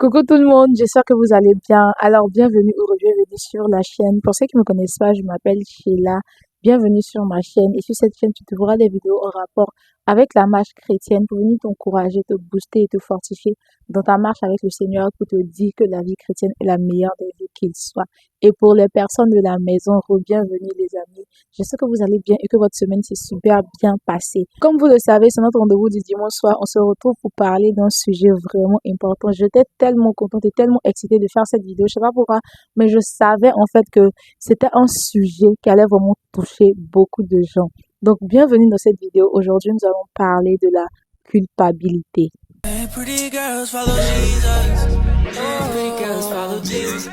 Coucou tout le monde, j'espère que vous allez bien. Alors, bienvenue ou bienvenue sur la chaîne. Pour ceux qui ne me connaissent pas, je m'appelle Sheila. Bienvenue sur ma chaîne. Et sur cette chaîne, tu trouveras des vidéos en rapport avec la marche chrétienne pour venir t'encourager, te booster et te fortifier dans ta marche avec le Seigneur pour te dire que la vie chrétienne est la meilleure des vies qu'il soit. Et pour les personnes de la maison, bienvenue les amis. J'espère que vous allez bien et que votre semaine s'est super bien passée. Comme vous le savez, c'est notre rendez-vous du dimanche soir. On se retrouve pour parler d'un sujet vraiment important. J'étais tellement contente et tellement excitée de faire cette vidéo. Je sais pas pourquoi, mais je savais en fait que c'était un sujet qui allait vraiment toucher beaucoup de gens. Donc, bienvenue dans cette vidéo. Aujourd'hui, nous allons parler de la culpabilité. Hey, pretty girls, follow Jesus. Oh, pretty girls, follow Jesus.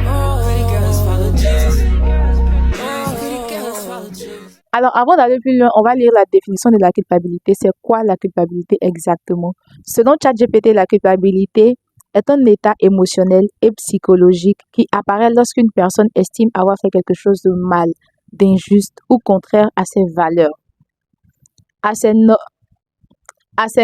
Oh, pretty girls, follow Jesus. Oh, pretty girls, follow Jesus. Alors, avant d'aller plus loin, on va lire la définition de la culpabilité. C'est quoi la culpabilité exactement? Selon ChatGPT, la culpabilité est un état émotionnel et psychologique qui apparaît lorsqu'une personne estime avoir fait quelque chose de mal, d'injuste ou contraire à ses valeurs, à ses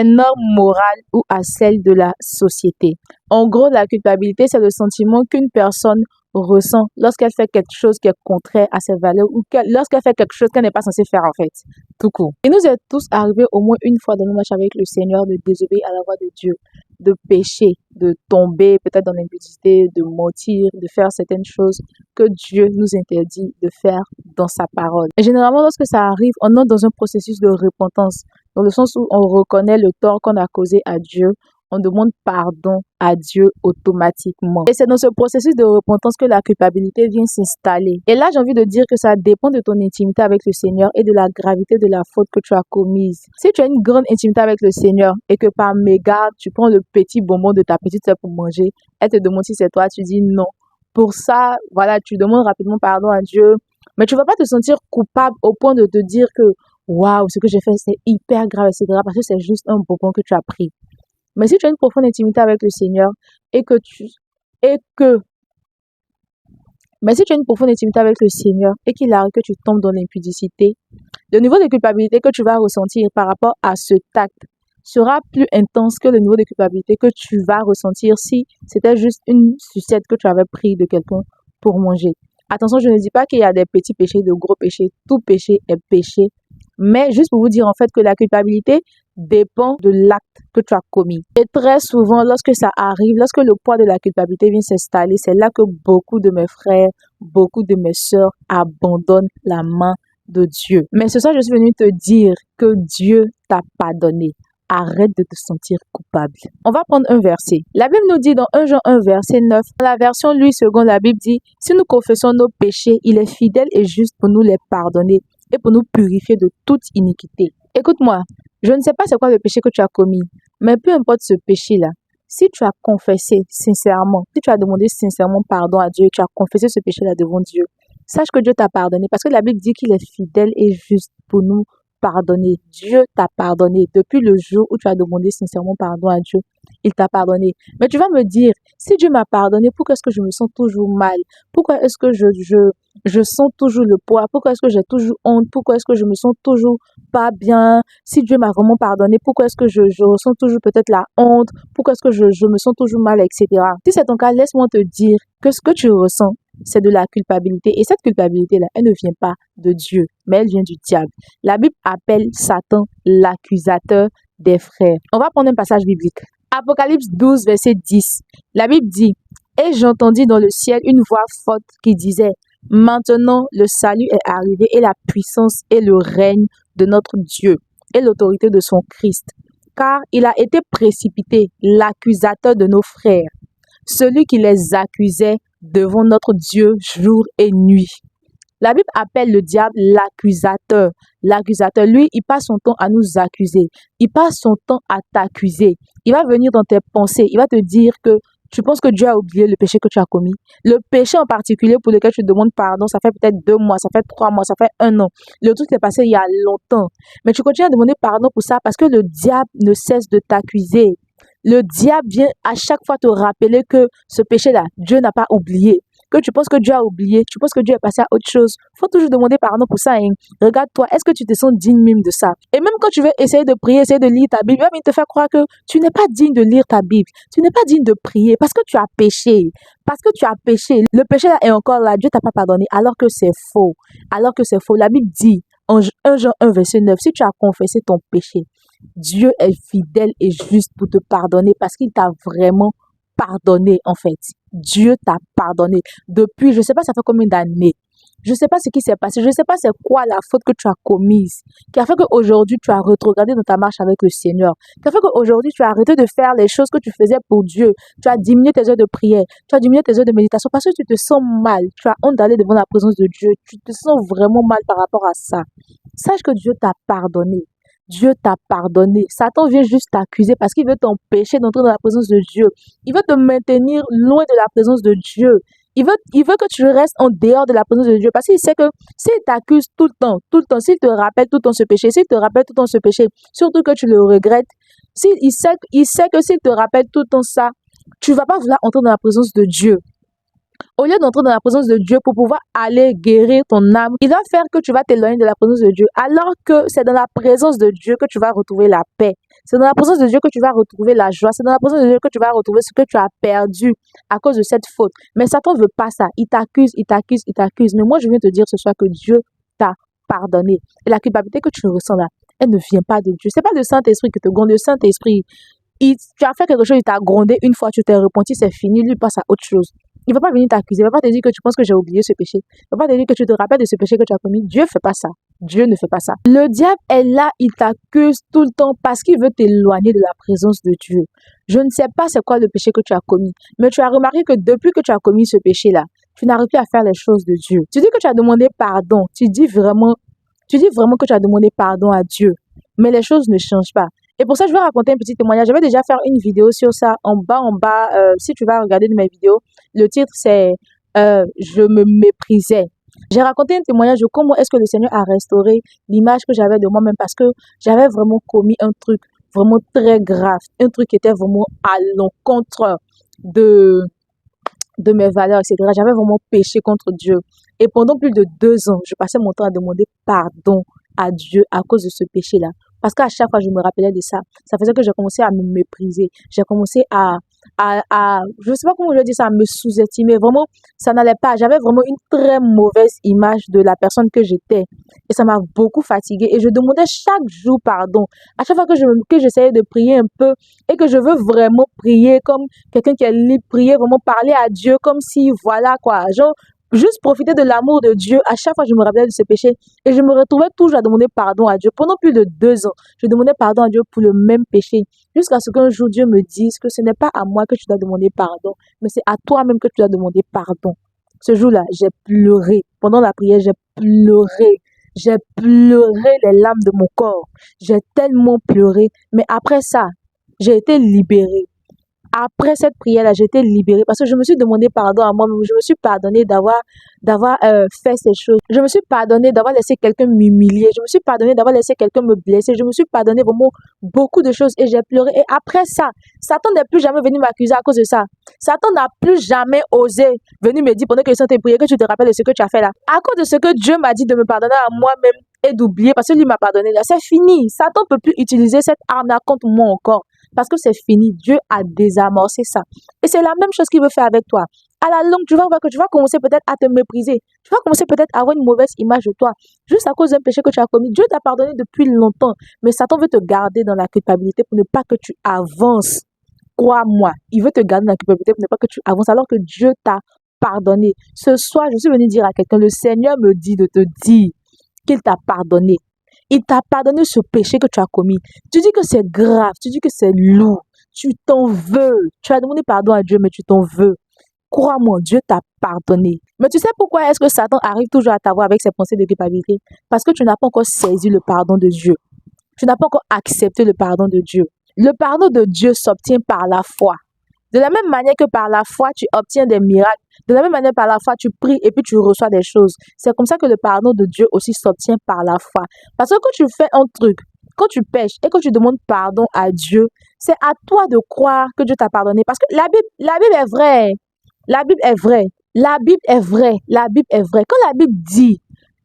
normes morales ou à celles de la société. En gros, la culpabilité, c'est le sentiment qu'une personne ressent lorsqu'elle fait quelque chose qui est contraire à ses valeurs ou lorsqu'elle fait quelque chose qu'elle n'est pas censée faire en fait, tout court. Il nous est tous arrivé au moins une fois dans nos marches avec le Seigneur de désobéir à la voix de Dieu, de pécher, de tomber peut-être dans l'impudicité, de mentir, de faire certaines choses que Dieu nous interdit de faire dans sa parole. Et généralement, lorsque ça arrive, on entre dans un processus de repentance, dans le sens où on reconnaît le tort qu'on a causé à Dieu, on demande pardon à Dieu automatiquement. Et c'est dans ce processus de repentance que la culpabilité vient s'installer. Et là, j'ai envie de dire que ça dépend de ton intimité avec le Seigneur et de la gravité de la faute que tu as commise. Si tu as une grande intimité avec le Seigneur et que par mégarde, tu prends le petit bonbon de ta petite sœur pour manger, elle te demande si c'est toi, tu dis non. Pour ça, voilà, tu demandes rapidement pardon à Dieu, mais tu ne vas pas te sentir coupable au point de te dire que waouh, ce que j'ai fait, c'est hyper grave, etc. parce que c'est juste un bonbon que tu as pris. Mais si tu as une profonde intimité avec le Seigneur mais si tu as une profonde intimité avec le Seigneur et qu'il arrive que tu tombes dans l'impudicité, le niveau de culpabilité que tu vas ressentir par rapport à ce acte sera plus intense que le niveau de culpabilité que tu vas ressentir si c'était juste une sucette que tu avais pris de quelqu'un pour manger. Attention, je ne dis pas qu'il y a des petits péchés, de gros péchés. Tout péché est péché. Mais juste pour vous dire en fait que la culpabilité dépend de l'acte que tu as commis. Et très souvent, lorsque ça arrive, lorsque le poids de la culpabilité vient s'installer, c'est là que beaucoup de mes frères, beaucoup de mes sœurs abandonnent la main de Dieu. Mais ce soir, je suis venue te dire que Dieu t'a pardonné. Arrête de te sentir coupable. On va prendre un verset. La Bible nous dit dans 1 Jean 1, verset 9, dans la version Louis II, la Bible dit, si nous confessons nos péchés, il est fidèle et juste pour nous les pardonner et pour nous purifier de toute iniquité. Écoute-moi, je ne sais pas c'est quoi le péché que tu as commis, mais peu importe ce péché-là, si tu as confessé sincèrement, si tu as demandé sincèrement pardon à Dieu, tu as confessé ce péché-là devant Dieu, sache que Dieu t'a pardonné parce que la Bible dit qu'il est fidèle et juste pour nous pardonner. Dieu t'a pardonné depuis le jour où tu as demandé sincèrement pardon à Dieu. Il t'a pardonné. Mais tu vas me dire, si Dieu m'a pardonné, pourquoi est-ce que je me sens toujours mal? Pourquoi est-ce que je sens toujours le poids? Pourquoi est-ce que j'ai toujours honte? Pourquoi est-ce que je me sens toujours pas bien? Si Dieu m'a vraiment pardonné, pourquoi est-ce que je ressens toujours peut-être la honte? Pourquoi est-ce que je me sens toujours mal, etc. Si c'est ton cas, laisse-moi te dire que ce que tu ressens, c'est de la culpabilité. Et cette culpabilité-là, elle ne vient pas de Dieu, mais elle vient du diable. La Bible appelle Satan l'accusateur des frères. On va prendre un passage biblique. Apocalypse 12, verset 10. La Bible dit, « Et j'entendis dans le ciel une voix forte qui disait, « Maintenant le salut est arrivé et la puissance et le règne de notre Dieu et l'autorité de son Christ. Car il a été précipité, l'accusateur de nos frères, celui qui les accusait devant notre Dieu jour et nuit. » La Bible appelle le diable l'accusateur. L'accusateur, lui, il passe son temps à nous accuser. Il passe son temps à t'accuser. Il va venir dans tes pensées. Il va te dire que tu penses que Dieu a oublié le péché que tu as commis. Le péché en particulier pour lequel tu demandes pardon, ça fait peut-être 2 mois, ça fait 3 mois, ça fait 1 an. Le truc s'est passé il y a longtemps. Mais tu continues à demander pardon pour ça parce que le diable ne cesse de t'accuser. Le diable vient à chaque fois te rappeler que ce péché-là, Dieu n'a pas oublié. que tu penses que Dieu a oublié, tu penses que Dieu est passé à autre chose. Faut toujours demander pardon pour ça. Hein. Regarde-toi, est-ce que tu te sens digne même de ça? Et même quand tu veux essayer de prier, essayer de lire ta Bible, il va même te faire croire que tu n'es pas digne de lire ta Bible. Tu n'es pas digne de prier parce que tu as péché. Parce que tu as péché. Le péché là est encore là. Dieu t'a pas pardonné alors que c'est faux. Alors que c'est faux. La Bible dit en 1 Jean 1 verset 9, si tu as confessé ton péché, Dieu est fidèle et juste pour te pardonner parce qu'il t'a vraiment pardonné en fait. Dieu t'a pardonné. Depuis, je ne sais pas ça fait combien d'années. Je ne sais pas ce qui s'est passé. Je ne sais pas c'est quoi la faute que tu as commise qui a fait qu'aujourd'hui tu as rétrogradé dans ta marche avec le Seigneur. Qui a fait qu'aujourd'hui tu as arrêté de faire les choses que tu faisais pour Dieu. Tu as diminué tes heures de prière. Tu as diminué tes heures de méditation parce que tu te sens mal. Tu as honte d'aller devant la présence de Dieu. Tu te sens vraiment mal par rapport à ça. Sache que Dieu t'a pardonné. Dieu t'a pardonné. Satan vient juste t'accuser parce qu'il veut t'empêcher d'entrer dans la présence de Dieu. Il veut te maintenir loin de la présence de Dieu. Il veut que tu restes en dehors de la présence de Dieu parce qu'il sait que s'il t'accuse tout le temps, s'il te rappelle tout le temps ce péché, s'il te rappelle tout le temps ce péché, surtout que tu le regrettes, il sait que s'il te rappelle tout le temps ça, tu vas pas vouloir entrer dans la présence de Dieu. Au lieu d'entrer dans la présence de Dieu pour pouvoir aller guérir ton âme, il va faire que tu vas t'éloigner de la présence de Dieu. Alors que c'est dans la présence de Dieu que tu vas retrouver la paix. C'est dans la présence de Dieu que tu vas retrouver la joie. C'est dans la présence de Dieu que tu vas retrouver ce que tu as perdu à cause de cette faute. Mais Satan ne veut pas ça. Il t'accuse, il t'accuse, il t'accuse. Mais moi, je viens te dire ce soir que Dieu t'a pardonné. Et la culpabilité que tu ressens là, elle ne vient pas de Dieu. C'est pas le Saint-Esprit qui te gronde. Le Saint-Esprit, tu as fait quelque chose, il t'a grondé une fois, tu t'es repenti, c'est fini. Lui, il passe à autre chose. Il ne va pas venir t'accuser. Il ne va pas te dire que tu penses que j'ai oublié ce péché. Il ne va pas te dire que tu te rappelles de ce péché que tu as commis. Dieu ne fait pas ça. Dieu ne fait pas ça. Le diable est là, il t'accuse tout le temps parce qu'il veut t'éloigner de la présence de Dieu. Je ne sais pas c'est quoi le péché que tu as commis, mais tu as remarqué que depuis que tu as commis ce péché-là, tu n'arrives plus à faire les choses de Dieu. Tu dis que tu as demandé pardon. Tu dis vraiment que tu as demandé pardon à Dieu, mais les choses ne changent pas. Et pour ça, je vais raconter un petit témoignage. Je vais déjà faire une vidéo sur ça en bas. Si tu vas regarder de mes vidéos, le titre c'est Je me méprisais. J'ai raconté un témoignage de comment est-ce que le Seigneur a restauré l'image que j'avais de moi-même parce que j'avais vraiment commis un truc vraiment très grave, un truc qui était vraiment à l'encontre de mes valeurs, etc. J'avais vraiment péché contre Dieu. Et pendant plus de 2 ans, je passais mon temps à demander pardon à Dieu à cause de ce péché-là. Parce qu'à chaque fois, je me rappelais de ça. Ça faisait que j'ai commencé à me mépriser. J'ai commencé je ne sais pas comment je dis ça, à me sous-estimer. Vraiment, ça n'allait pas. J'avais vraiment une très mauvaise image de la personne que j'étais. Et ça m'a beaucoup fatiguée. Et je demandais chaque jour pardon. À chaque fois que j'essayais de prier un peu et que je veux vraiment prier comme quelqu'un qui est libre, prier, vraiment parler à Dieu comme si, voilà quoi, genre, juste profiter de l'amour de Dieu. À chaque fois, je me rappelais de ce péché et je me retrouvais toujours à demander pardon à Dieu. Pendant plus de 2 ans, je demandais pardon à Dieu pour le même péché. Jusqu'à ce qu'un jour, Dieu me dise que ce n'est pas à moi que tu dois demander pardon, mais c'est à toi-même que tu dois demander pardon. Ce jour-là, j'ai pleuré. Pendant la prière, j'ai pleuré. J'ai pleuré les larmes de mon corps. J'ai tellement pleuré. Mais après ça, j'ai été libérée. Après cette prière-là, j'ai été libérée parce que je me suis demandé pardon à moi-même. Je me suis pardonné d'avoir fait ces choses. Je me suis pardonné d'avoir laissé quelqu'un m'humilier. Je me suis pardonné d'avoir laissé quelqu'un me blesser. Je me suis pardonné vraiment beaucoup de choses et j'ai pleuré. Et après ça, Satan n'est plus jamais venu m'accuser à cause de ça. Satan n'a plus jamais osé venir me dire pendant que je suis en train de prier que tu te rappelles de ce que tu as fait là. À cause de ce que Dieu m'a dit de me pardonner à moi-même et d'oublier parce que lui m'a pardonné là. C'est fini. Satan ne peut plus utiliser cette arme-là contre moi encore. Parce que c'est fini. Dieu a désamorcé ça. Et c'est la même chose qu'il veut faire avec toi. À la longue, tu vas voir que tu vas commencer peut-être à te mépriser. Tu vas commencer peut-être à avoir une mauvaise image de toi. Juste à cause d'un péché que tu as commis. Dieu t'a pardonné depuis longtemps. Mais Satan veut te garder dans la culpabilité pour ne pas que tu avances. Crois-moi. Il veut te garder dans la culpabilité pour ne pas que tu avances alors que Dieu t'a pardonné. Ce soir, je suis venue dire à quelqu'un, le Seigneur me dit de te dire qu'il t'a pardonné. Il t'a pardonné ce péché que tu as commis. Tu dis que c'est grave, tu dis que c'est lourd, tu t'en veux. Tu as demandé pardon à Dieu, mais tu t'en veux. Crois-moi, Dieu t'a pardonné. Mais tu sais pourquoi est-ce que Satan arrive toujours à t'avoir avec ses pensées de culpabilité? Parce que tu n'as pas encore saisi le pardon de Dieu. Tu n'as pas encore accepté le pardon de Dieu. Le pardon de Dieu s'obtient par la foi. De la même manière que par la foi, tu obtiens des miracles. De la même manière, par la foi, tu pries et puis tu reçois des choses. C'est comme ça que le pardon de Dieu aussi s'obtient par la foi. Parce que quand tu fais un truc, quand tu pèches et que tu demandes pardon à Dieu, c'est à toi de croire que Dieu t'a pardonné. Parce que la Bible est vraie. La Bible est vraie. La Bible est vraie. La Bible est vraie. Quand la Bible dit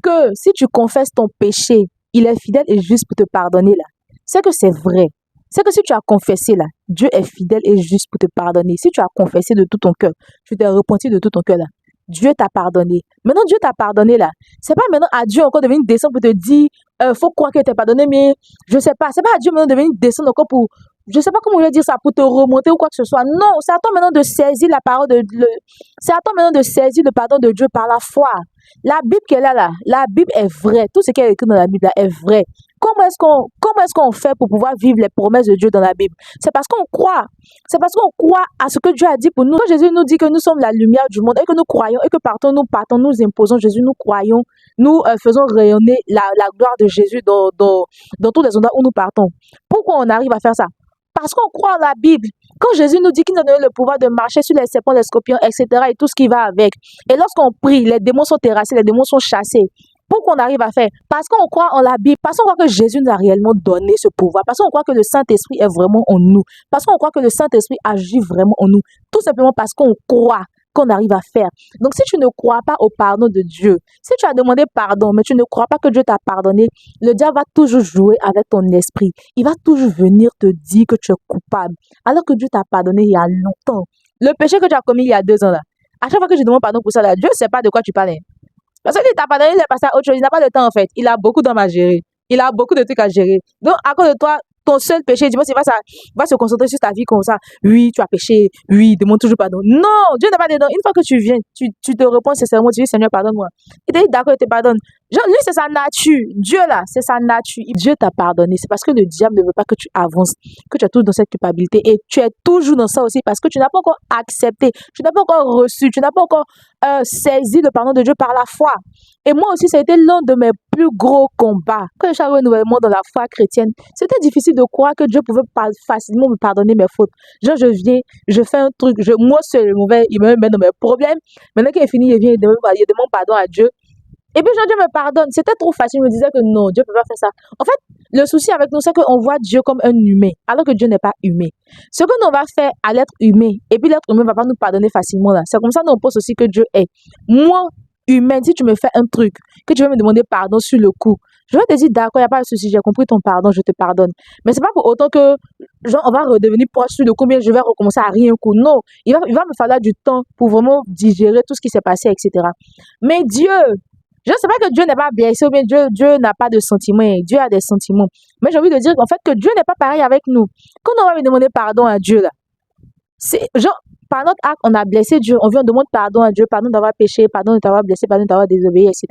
que si tu confesses ton péché, il est fidèle et juste pour te pardonner là, c'est que c'est vrai. C'est que si tu as confessé là, Dieu est fidèle et juste pour te pardonner. Si tu as confessé de tout ton cœur, tu t'es repenti de tout ton cœur là, Dieu t'a pardonné. Maintenant, Dieu t'a pardonné là. C'est pas maintenant à Dieu encore de venir descendre pour te dire, faut croire que t'es pardonné, mais je sais pas. C'est pas à Dieu maintenant de venir descendre encore pour, je sais pas comment je vais dire ça, pour te remonter ou quoi que ce soit. Non, c'est à toi maintenant de saisir la parole c'est à toi maintenant de saisir le pardon de Dieu par la foi. La Bible qu'elle a là, la Bible est vraie. Tout ce qui est écrit dans la Bible là est vrai. Comment est-ce qu'on fait pour pouvoir vivre les promesses de Dieu dans la Bible? C'est parce qu'on croit. C'est parce qu'on croit à ce que Dieu a dit pour nous. Quand Jésus nous dit que nous sommes la lumière du monde et que nous croyons et que partout nous partons, nous imposons Jésus, nous croyons, nous faisons rayonner la gloire de Jésus dans tous les endroits où nous partons. Pourquoi on arrive à faire ça? Parce qu'on croit en la Bible. Quand Jésus nous dit qu'il nous a donné le pouvoir de marcher sur les serpents, les scorpions, etc. et tout ce qui va avec. Et lorsqu'on prie, les démons sont terrassés, les démons sont chassés. Pourquoi on arrive à faire? Parce qu'on croit en la Bible, parce qu'on croit que Jésus nous a réellement donné ce pouvoir, parce qu'on croit que le Saint-Esprit est vraiment en nous, parce qu'on croit que le Saint-Esprit agit vraiment en nous, tout simplement parce qu'on croit qu'on arrive à faire. Donc si tu ne crois pas au pardon de Dieu, si tu as demandé pardon, mais tu ne crois pas que Dieu t'a pardonné, le diable va toujours jouer avec ton esprit. Il va toujours venir te dire que tu es coupable, alors que Dieu t'a pardonné il y a longtemps. Le péché que tu as commis il y a 2 ans là, à chaque fois que je demande pardon pour ça là, Dieu ne sait pas de quoi tu parles. Parce qu'il t'a pardonné, il est passé à autre chose. Il n'a pas de temps en fait. Il a beaucoup d'hommes à gérer. Il a beaucoup de trucs à gérer. Donc, à cause de toi, ton seul péché, dis-moi, va se concentrer sur ta vie comme ça. Oui, tu as péché. Oui, demande toujours pardon. Non, Dieu n'a pas de temps. Une fois que tu viens, tu te réponds sincèrement, tu dis, Seigneur, pardonne-moi. Il te dit, d'accord, il te pardonne. Genre, lui, c'est sa nature. Dieu, là, c'est sa nature. Dieu t'a pardonné. C'est parce que le diable ne veut pas que tu avances, que tu es toujours dans cette culpabilité. Et tu es toujours dans ça aussi parce que tu n'as pas encore accepté, tu n'as pas encore reçu, tu n'as pas encore saisi le pardon de Dieu par la foi. Et moi aussi, ça a été l'un de mes plus gros combats. Quand je suis arrivée nouvellement dans la foi chrétienne, c'était difficile de croire que Dieu pouvait facilement me pardonner mes fautes. Genre, je viens, je fais un truc, moi seul, le mauvais, il me met dans mes problèmes. Maintenant qu'il est fini, il vient, il demande pardon à Dieu. Et puis, Dieu me pardonne. C'était trop facile. Je me disais que non, Dieu ne peut pas faire ça. En fait, le souci avec nous, c'est qu'on voit Dieu comme un humain, alors que Dieu n'est pas humain. Ce que nous va faire à l'être humain, et puis l'être humain ne va pas nous pardonner facilement là. C'est comme ça que nous pense aussi que Dieu est. Moi, humain, si tu me fais un truc, que tu veux me demander pardon sur le coup, je vais te dire d'accord, il n'y a pas de souci, j'ai compris ton pardon, je te pardonne. Mais c'est pas pour autant que, genre, on va redevenir proche sur le coup, bien je vais recommencer à rien coup. Non, il va me falloir du temps pour vraiment digérer tout ce qui s'est passé, etc. Mais Dieu, je ne sais pas que Dieu n'est pas blessé ou bien Dieu n'a pas de sentiments. Dieu a des sentiments. Mais j'ai envie de dire qu'en fait que Dieu n'est pas pareil avec nous. Quand on va lui demander pardon à Dieu, là, c'est genre, par notre acte, on a blessé Dieu. On vient demander pardon à Dieu, pardon d'avoir péché, pardon de t'avoir blessé, pardon d'avoir désobéi, etc.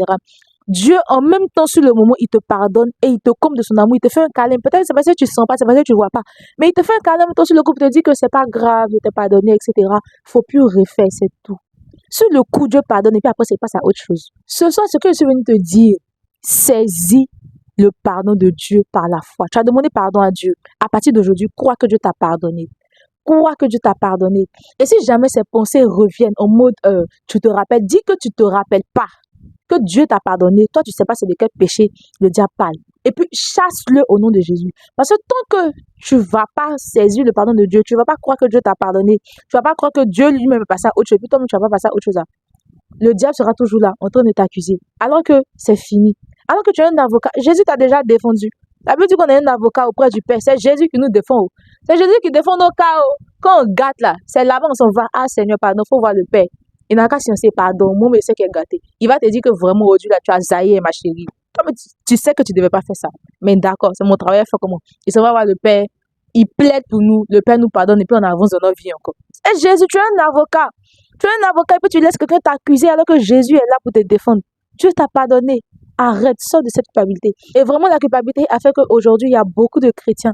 Dieu, en même temps, sur le moment, il te pardonne et il te comble de son amour. Il te fait un câlin. Peut-être c'est parce que tu ne sens pas, c'est parce que tu ne vois pas. Mais il te fait un câlin en même temps sur le coup pour te dire que c'est pas grave, je t'ai pardonné, etc. Il ne faut plus refaire, c'est tout. Sur le coup, Dieu pardonne et puis après, c'est passe à autre chose. Ce soir, ce que je suis venu te dire, saisis le pardon de Dieu par la foi. Tu as demandé pardon à Dieu. À partir d'aujourd'hui, crois que Dieu t'a pardonné. Crois que Dieu t'a pardonné. Et si jamais ces pensées reviennent en mode, tu te rappelles, dis que tu te rappelles pas que Dieu t'a pardonné. Toi, tu sais pas c'est de quel péché le diable parle. Et puis, chasse-le au nom de Jésus. Parce que tant que tu vas pas saisir le pardon de Dieu, tu vas pas croire que Dieu t'a pardonné. Tu vas pas croire que Dieu lui-même est passé à autre chose. Puis toi-même, tu vas pas passer à autre chose. Le diable sera toujours là, en train de t'accuser. Alors que c'est fini. Alors que tu es un avocat. Jésus t'a déjà défendu. La Bible dit qu'on est un avocat auprès du Père. C'est Jésus qui nous défend. C'est Jésus qui défend nos cas. Quand on gâte là, c'est là-bas on s'en va. Ah Seigneur, pardon, faut voir le Père. Il n'a qu'à sciencer, pardon, mon monsieur qui est gâté. Il va te dire que vraiment aujourd'hui là, tu as zaillé, ma chérie. Toi, tu sais que tu ne devais pas faire ça. Mais d'accord, c'est mon travail, fait comment? Il s'en va voir le Père. Il plaide pour nous. Le Père nous pardonne et puis on avance dans notre vie encore. Et Jésus, tu es un avocat. Tu es un avocat et puis tu laisses quelqu'un t'accuser alors que Jésus est là pour te défendre. Dieu t'a pardonné. Arrête, sors de cette culpabilité. Et vraiment, la culpabilité a fait qu'aujourd'hui, il y a beaucoup de chrétiennes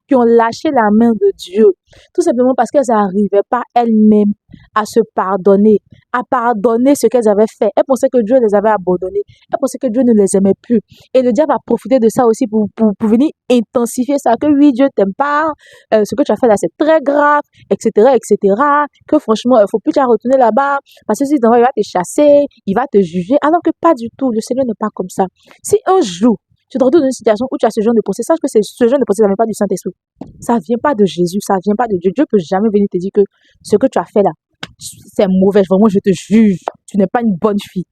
qui ont lâché la main de Dieu. Tout simplement parce qu'elles n'arrivaient pas elles-mêmes à se pardonner, à pardonner ce qu'elles avaient fait. Elles pensaient que Dieu les avait abandonnées. Elles pensaient que Dieu ne les aimait plus. Et le diable a profité de ça aussi pour venir intensifier ça. Que oui, Dieu t'aime pas, ce que tu as fait là, c'est très grave, etc., etc. Que franchement, il ne faut plus te retourner là-bas. Parce que si il va te chasser, il va te juger. Alors que pas du tout. Le Seigneur n'est pas comme ça. Si un jour, tu te retrouves dans une situation où tu as ce genre de pensée, sache que ce genre de pensée, ça ne vient pas du Saint-Esprit. Ça ne vient pas de Jésus, ça ne vient pas de Dieu. Dieu ne peut jamais venir te dire que ce que tu as fait là, c'est mauvais, vraiment, je te juge. Tu n'es pas une bonne fille.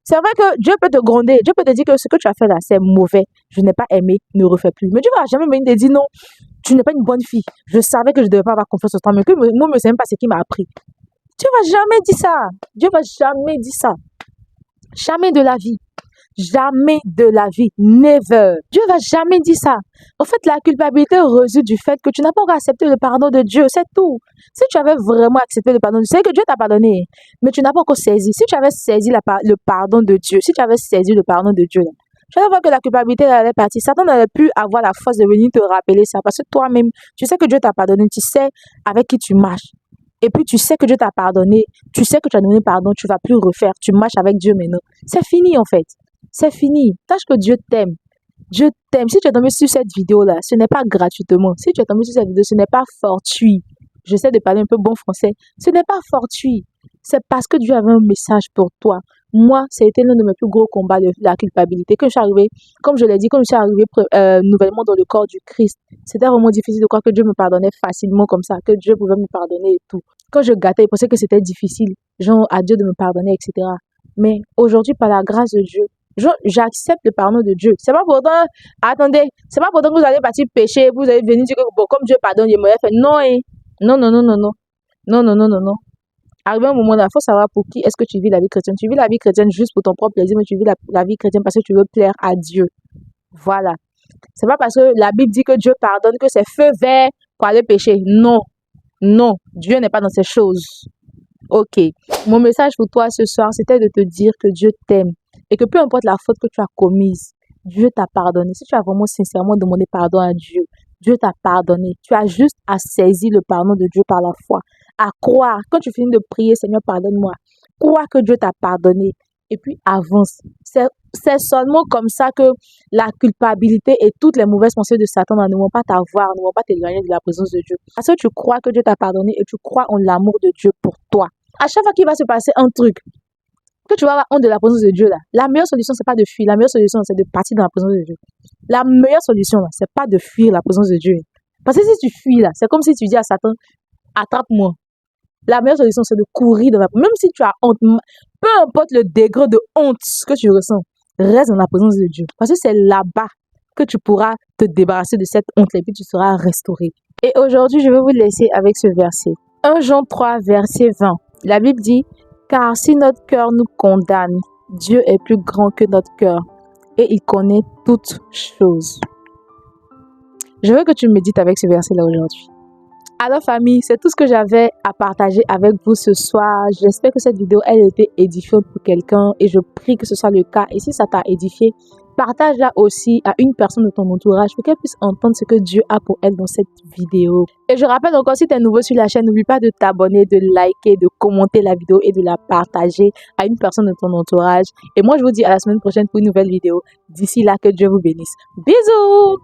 C'est vrai que Dieu peut te gronder. Dieu peut te dire que ce que tu as fait là, c'est mauvais. Je n'ai pas aimé, ne refais plus. Mais Dieu va jamais venir te dire non, tu n'es pas une bonne fille. Je savais que je ne devais pas avoir confiance en toi, mais que moi, je ne sais même pas ce qui m'a appris. Dieu va jamais dire ça. Dieu va jamais dire ça. Jamais de la vie. Jamais de la vie. Never. Dieu va jamais dire ça. En fait, la culpabilité résulte du fait que tu n'as pas encore accepté le pardon de Dieu. C'est tout. Si tu avais vraiment accepté le pardon de Dieu, c'est que Dieu t'a pardonné. Mais tu n'as pas encore saisi. Si tu avais saisi le pardon de Dieu, si tu avais saisi le pardon de Dieu, tu vas voir que la culpabilité allait partir. Satan n'allait plus avoir la force de venir te rappeler ça. Parce que toi-même, tu sais que Dieu t'a pardonné. Tu sais avec qui tu marches. Et puis tu sais que Dieu t'a pardonné. Tu sais que tu as donné pardon. Tu ne vas plus refaire. Tu marches avec Dieu maintenant. C'est fini en fait. C'est fini. Sache que Dieu t'aime. Dieu t'aime. Si tu es tombé sur cette vidéo-là, ce n'est pas gratuitement. Si tu es tombé sur cette vidéo, ce n'est pas fortuit. J'essaie de parler un peu bon français. Ce n'est pas fortuit. C'est parce que Dieu avait un message pour toi. Moi, ça a été l'un de mes plus gros combats de la culpabilité. Quand je suis arrivée, comme je l'ai dit, quand je suis arrivée nouvellement dans le corps du Christ, c'était vraiment difficile de croire que Dieu me pardonnait facilement comme ça, que Dieu pouvait me pardonner et tout. Quand je gâtais, je pensais que c'était difficile, genre à Dieu de me pardonner, etc. Mais aujourd'hui, par la grâce de Dieu, j'accepte le pardon de Dieu. C'est pas pourtant, attendez, c'est pas pourtant que vous allez partir pécher, vous allez venir dire que bon, comme Dieu pardonne, il m'aurait fait. Non, hein. Non, non, non, non, non. Non, non, non, non, non. Arrivé un moment là, il faut savoir pour qui est-ce que tu vis la vie chrétienne. Tu vis la vie chrétienne juste pour ton propre plaisir, mais tu vis la vie chrétienne parce que tu veux plaire à Dieu. Voilà. C'est pas parce que la Bible dit que Dieu pardonne que c'est feu vert pour aller pécher. Non. Non. Dieu n'est pas dans ces choses. Ok. Mon message pour toi ce soir, c'était de te dire que Dieu t'aime. Et que peu importe la faute que tu as commise, Dieu t'a pardonné. Si tu as vraiment sincèrement demandé pardon à Dieu, Dieu t'a pardonné. Tu as juste à saisir le pardon de Dieu par la foi. À croire. Quand tu finis de prier, Seigneur, pardonne-moi. Crois que Dieu t'a pardonné. Et puis avance. C'est seulement comme ça que la culpabilité et toutes les mauvaises pensées de Satan ne vont pas t'avoir, ne vont pas t'éloigner de la présence de Dieu. Parce que tu crois que Dieu t'a pardonné et tu crois en l'amour de Dieu pour toi. À chaque fois qu'il va se passer un truc, que tu vas avoir honte de la présence de Dieu là, la meilleure solution, c'est pas de fuir. La meilleure solution, c'est de partir dans la présence de Dieu. La meilleure solution, là, c'est pas de fuir la présence de Dieu. Parce que si tu fuis là, c'est comme si tu dis à Satan, attrape-moi. La meilleure solution, c'est de courir dans la présence. Même si tu as honte, peu importe le degré de honte que tu ressens, reste dans la présence de Dieu. Parce que c'est là-bas que tu pourras te débarrasser de cette honte et puis tu seras restauré. Et aujourd'hui, je vais vous laisser avec ce verset. 1 Jean 3, verset 20. La Bible dit, car si notre cœur nous condamne, Dieu est plus grand que notre cœur et il connaît toutes choses. Je veux que tu médites avec ce verset-là aujourd'hui. Alors famille, c'est tout ce que j'avais à partager avec vous ce soir. J'espère que cette vidéo elle a été édifiante pour quelqu'un et je prie que ce soit le cas. Et si ça t'a édifié, partage-la aussi à une personne de ton entourage pour qu'elle puisse entendre ce que Dieu a pour elle dans cette vidéo. Et je rappelle encore, si tu es nouveau sur la chaîne, n'oublie pas de t'abonner, de liker, de commenter la vidéo et de la partager à une personne de ton entourage. Et moi, je vous dis à la semaine prochaine pour une nouvelle vidéo. D'ici là, que Dieu vous bénisse. Bisous!